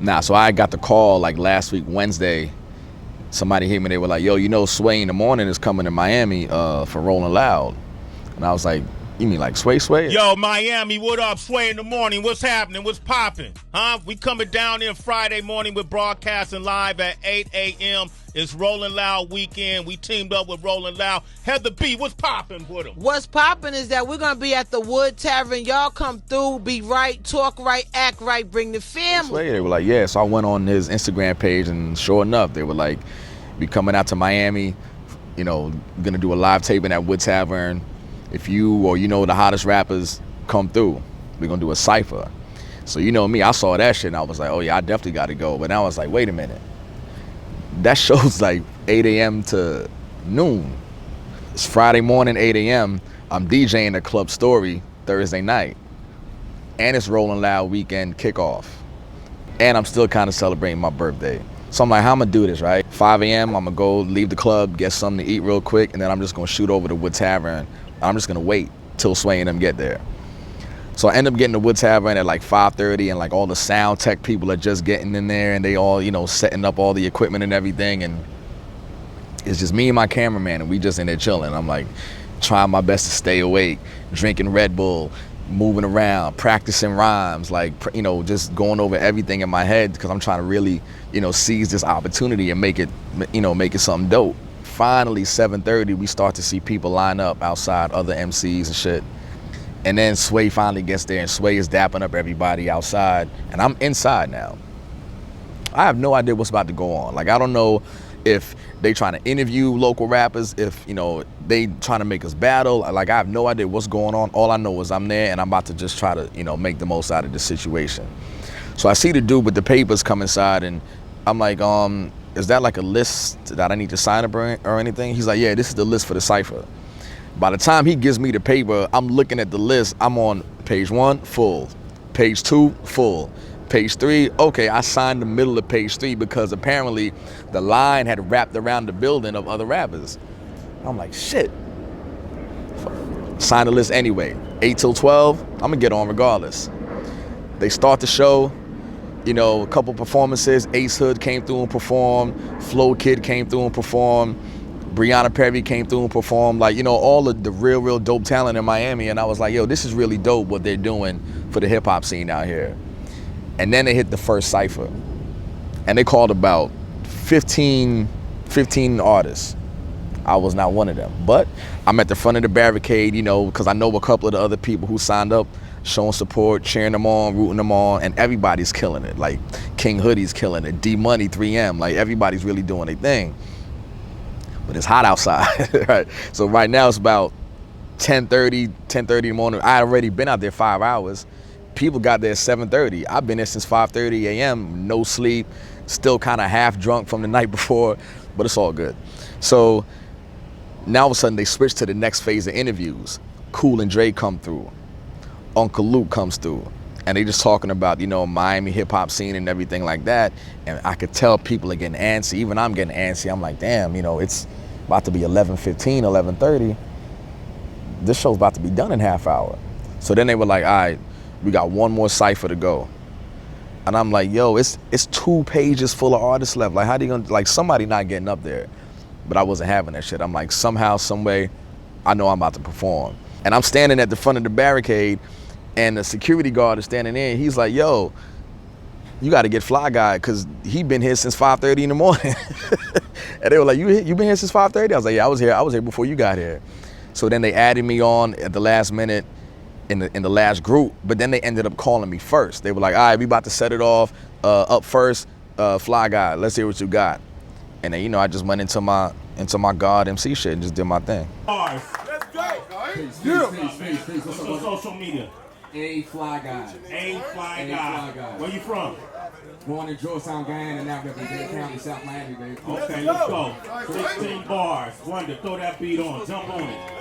Nah, so I got the call like last week, Wednesday. Somebody hit me, they were like, yo, you know Sway in the Morning is coming to Miami for Rolling Loud. And I was like, you mean like Sway? Yo, Miami, what up? Sway in the Morning. What's happening? What's popping? Huh? We coming down in Friday morning with broadcasting live at 8 a.m. It's Rolling Loud weekend. We teamed up with Rolling Loud. Heather B, what's popping with them? What's popping is that we're going to be at the Wood Tavern. Y'all come through, be right, talk right, act right, bring the family. Sway, they were like, yeah. So I went on his Instagram page, and sure enough, they were like, be coming out to Miami, you know, gonna do a live taping at Wood Tavern. If you or you know the hottest rappers come through, we're gonna do a cypher. So you know me, I saw that shit and I was like, oh yeah, I definitely gotta go. But now I was like, wait a minute. That show's like 8 a.m. to noon. It's Friday morning, 8 a.m. I'm DJing the Club Story Thursday night. And it's Rolling Loud weekend kickoff. And I'm still kind of celebrating my birthday. So I'm like, how I'm gonna do this, right? 5 a.m., I'm gonna go leave the club, get something to eat real quick, and then I'm just gonna shoot over to Wood Tavern. I'm just gonna wait till Sway and them get there. So I end up getting to Wood Tavern at like 5:30, and like all the sound tech people are just getting in there, and they all, you know, setting up all the equipment and everything, and it's just me and my cameraman, and we just in there chilling. I'm like trying my best to stay awake, drinking Red Bull, moving around, practicing rhymes, like, you know, just going over everything in my head because I'm trying to really, you know, seize this opportunity and make it, you know, make it something dope. Finally, 7:30, we start to see people line up outside, other MCs and shit. And then Sway finally gets there, and Sway is dapping up everybody outside, and I'm inside now. I have no idea what's about to go on. Like, I don't know if they trying to interview local rappers, if, you know, they trying to make us battle. Like, I have no idea what's going on. All I know is I'm there, and I'm about to just try to, you know, make the most out of the situation. So I see the dude with the papers come inside, and I'm like, is that like a list that I need to sign up or anything? He's like, yeah, this is the list for the cypher. By the time he gives me the paper, I'm looking at the list. I'm on page 1, full. Page 2, full. Page 3, okay, I signed the middle of page 3 because apparently the line had wrapped around the building of other rappers. I'm like, shit. Sign the list anyway. 8 till 12, I'm gonna get on regardless. They start the show, you know, a couple performances. Ace Hood came through and performed. Flo Kid came through and performed. Brianna Perry came through and performed. Like, you know, all of the real dope talent in Miami. And I was like, yo, this is really dope what they're doing for the hip hop scene out here. And then they hit the first cypher. And they called about 15 artists. I was not one of them. But I'm at the front of the barricade, you know, because I know a couple of the other people who signed up, showing support, cheering them on, rooting them on, and everybody's killing it. Like, King Hoodie's killing it, D-Money, 3M, like, everybody's really doing their thing. But it's hot outside, right? So right now it's about 10:30 in the morning. I had already been out there 5 hours. People got there at 7:30. I've been there since 5:30 a.m., no sleep, still kind of half drunk from the night before, but it's all good. So now all of a sudden they switch to the next phase of interviews. Cool and Dre come through. Uncle Luke comes through. And they just talking about, you know, Miami hip hop scene and everything like that. And I could tell people are getting antsy. Even I'm getting antsy. I'm like, damn, you know, it's about to be 11:15, 11:30. This show's about to be done in half hour. So then they were like, all right, we got one more cypher to go. And I'm like, yo, it's 2 pages full of artists left. Like, how do you gonna, like, somebody not getting up there? But I wasn't having that shit. I'm like, somehow, some way, I know I'm about to perform. And I'm standing at the front of the barricade, and the security guard is standing there, and he's like, yo, you got to get Fly Guy, because he been here since 5:30 in the morning. And they were like, you been here since 5:30? I was like, yeah, I was here before you got here. So then they added me on at the last minute in the last group, but then they ended up calling me first. They were like, all right, we about to set it off. Up first, Fly Guy, let's hear what you got. And then, you know, I just went into my God MC shit and just did my thing. Let's go. Peace. What's your social media? A Fly Guy. A Fly Guy. Where you from? Born in Georgetown, Guyana, and now represent County, South Miami, baby. Okay, let's go. 16 bars. Wonder, throw that beat on. Jump on it.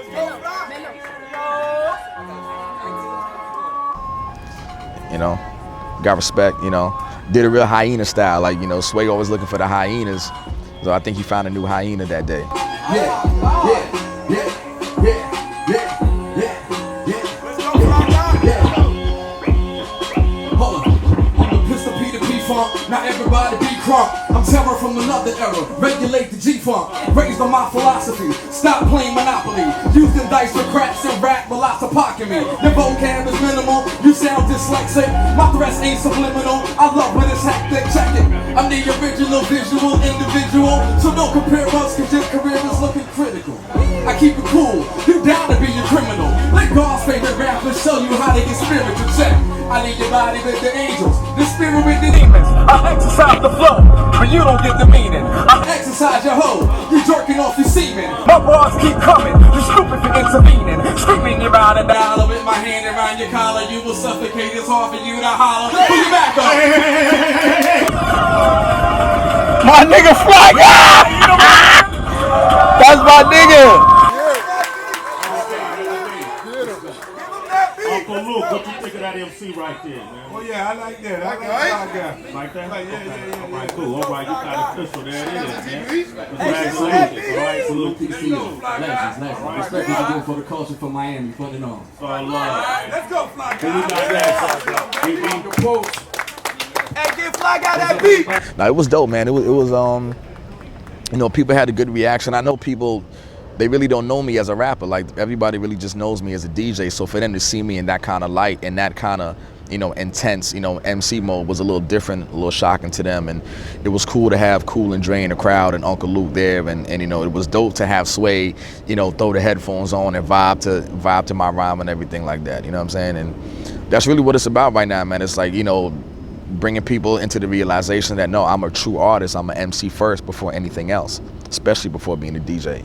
You know, got respect, you know. Did a real hyena style. Like, you know, Sway always looking for the hyenas. So I think he found a new hyena that day. Not crunk. I'm terror from another era. Regulate the G-funk. Raised on my philosophy. Stop playing Monopoly. Using dice for craps and rap, but lots of pocket me. Your vocab is minimal. You sound dyslexic. My threats ain't subliminal. I love when it's hectic. Check it. I'm the original visual individual. So don't compare us, cause your career is looking critical. I keep it cool. You down to be a criminal. Let God's favorite rappers show you how to get spiritual. Check. I need your body with the angels, the spirit with the demons. I exercise the flow, but you don't get the meaning. I exercise your hoe, you jerking off your semen. My bars keep coming, you stupid for intervening. Screaming you round and down with my hand around your collar. You will suffocate, it's hard for you to holler. Put your back up. My nigga Fly Guy! That's my nigga! Uncle Luke, what you think of that MC right there, man? Oh yeah, I like that. I like that. Like that? Yeah. All right, cool. All right, you got official. There it is, man. Congratulations. All right, salute to you. Legends. Respect what you do for the culture for Miami. Put it on. It's all love. Let's go, Fly Who we got that? Hey, get Fly Guy that beat. Now, it was dope, man. It was you know, people had a good reaction. I know people, they really don't know me as a rapper. Like, everybody really just knows me as a DJ. So for them to see me in that kind of light and that kind of, you know, intense, you know, MC mode was a little different, a little shocking to them. And it was cool to have Cool and Dre in the crowd and Uncle Luke there. And you know, it was dope to have Sway, you know, throw the headphones on and vibe to my rhyme and everything like that. You know what I'm saying? And that's really what it's about right now, man. It's like, you know, bringing people into the realization that, no, I'm a true artist. I'm an MC first before anything else, especially before being a DJ.